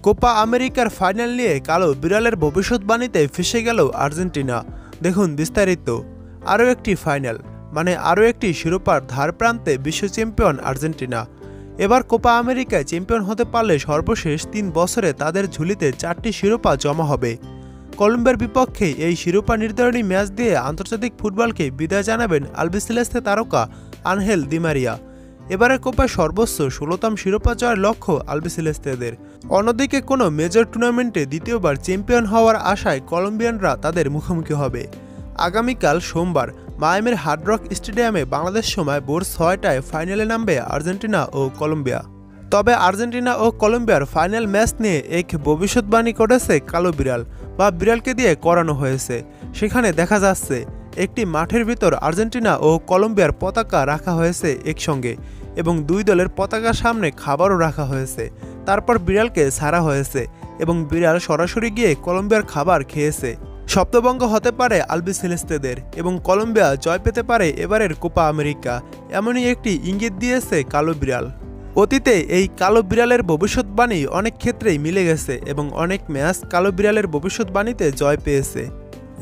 Copa আমেরিকার final নিয়ে কালো বিড়ালের ভবিষ্যৎবাণীতে ফেঁসে গেল আর্জেন্টিনা। দেখুন বিস্তারিত। আরও একটি ফাইনাল, মানে আরও একটি শিরোপার ধার প্রান্তে বিশ্ব চ্যাম্পিয়ন আর্জেন্টিনা। এবার কোপা আমেরিকায় চ্যাম্পিয়ন হতে পারলে সর্বশেষ ৩ বছরে তাদের ঝুলিতে 4টি শিরোপা জমা হবে। কলম্বিয়ার বিপক্ষে এই শিরোপা নির্ধারণী ম্যাচ দিয়ে আন্তর্জাতিক ফুটবলকে বিদায় জানাবেন আলবিসেলেস্তে তারকা আনহেল দি মারিয়া। এবারের কোপায় সর্বোচ্চ 16তম শিরোপা জয়ের লক্ষ্য আলবিসেলেস্তেদের। অন্যদিকে কোনো মেজর টুর্নামেন্টে দ্বিতীয়বার চ্যাম্পিয়ন হওয়ার আশায় কলম্বিয়ানরা তাদের মুখোমুখি হবে। আগামীকাল সোমবার মায়ামির হার্ড রক স্টেডিয়ামে বাংলাদেশ সময় ভোর 6টায় ফাইনালে নামবে আর্জেন্টিনা ও কলম্বিয়া। তবে আর্জেন্টিনা ও কলম্বিয়ার ফাইনাল ম্যাচ নিয়ে এক ভবিষ্যৎবাণী করেছে কালো বিড়াল, বা বিড়ালকে দিয়ে করানো হয়েছে। সেখানে দেখা যাচ্ছে একটি মাঠের ভিতর আর্জেন্টিনা ও কলম্বিয়ার পতাকা রাখা হয়েছে একসঙ্গে, এবং দুই দলের পতাকার সামনে খাবারও রাখা হয়েছে। তারপর বিড়ালকে ছাড়া হয়েছে এবং বিড়াল সরাসরি গিয়ে কলম্বিয়ার খাবার খেয়েছে। শব্দভঙ্গ হতে পারে আলবিসেলেস্তেদের এবং কলম্বিয়া জয় পেতে পারে এবারের কোপা আমেরিকা, এমনই একটি ইঙ্গিত দিয়েছে কালো বিড়াল। অতীতে এই কালো বিড়ালের ভবিষ্যৎবাণী অনেক ক্ষেত্রেই মিলে গেছে এবং অনেক ম্যাচ কালো বিড়ালের ভবিষ্যৎবাণীতে জয় পেয়েছে।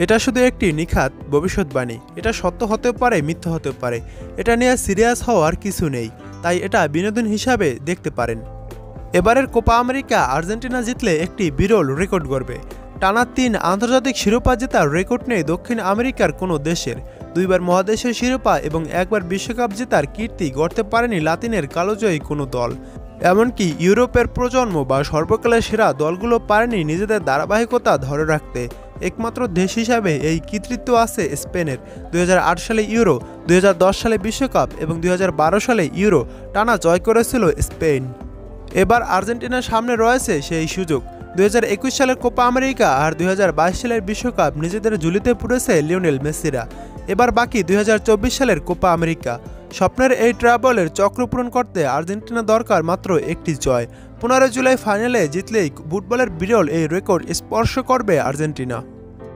এটা শুধু একটি নিখাত ভবিষ্যৎবাণী, এটা সত্য হতেও পারে, মিথ্যা হতেও পারে। এটা নিয়ে সিরিয়াস হওয়ার কিছু নেই, তাই এটা বিনোদন হিসাবে দেখতে পারেন। এবারের কোপা আমেরিকা আর্জেন্টিনা জিতলে একটি বিরল রেকর্ড গড়বে। টানা 3 আন্তর্জাতিক শিরোপা জেতার রেকর্ড নেই দক্ষিণ আমেরিকার কোনো দেশের। 2বার মহাদেশের শিরোপা এবং 1বার বিশ্বকাপ জেতার কীর্তি গড়তে পারেনি লাতিনের কালোজয়ী কোনো দল। এমনকি ইউরোপের প্রজন্ম বা সর্বকালের সেরা দলগুলো পারেনি নিজেদের ধারাবাহিকতা ধরে রাখতে। একমাত্র দেশ হিসাবে এই কৃতিত্ব আছে স্পেনের। 2008 সালে ইউরো, 2010 সালে বিশ্বকাপ এবং 2012 সালে ইউরো টানা জয় করেছিল স্পেন। এবার আর্জেন্টিনার সামনে রয়েছে সেই সুযোগ। 2021 সালের কোপা আমেরিকা আর 2022 সালের বিশ্বকাপ নিজেদের ঝুলিতে পুড়েছে লিওনেল মেসিরা। এবার বাকি 2024 সালের কোপা আমেরিকা। স্বপ্নের এই ট্রাভেলের চক্র পূরণ করতে আর্জেন্টিনা দরকার মাত্র একটি জয়। 15 জুলাই ফাইনালে জিতলেই ফুটবলের বিরল এই রেকর্ড স্পর্শ করবে আর্জেন্টিনা।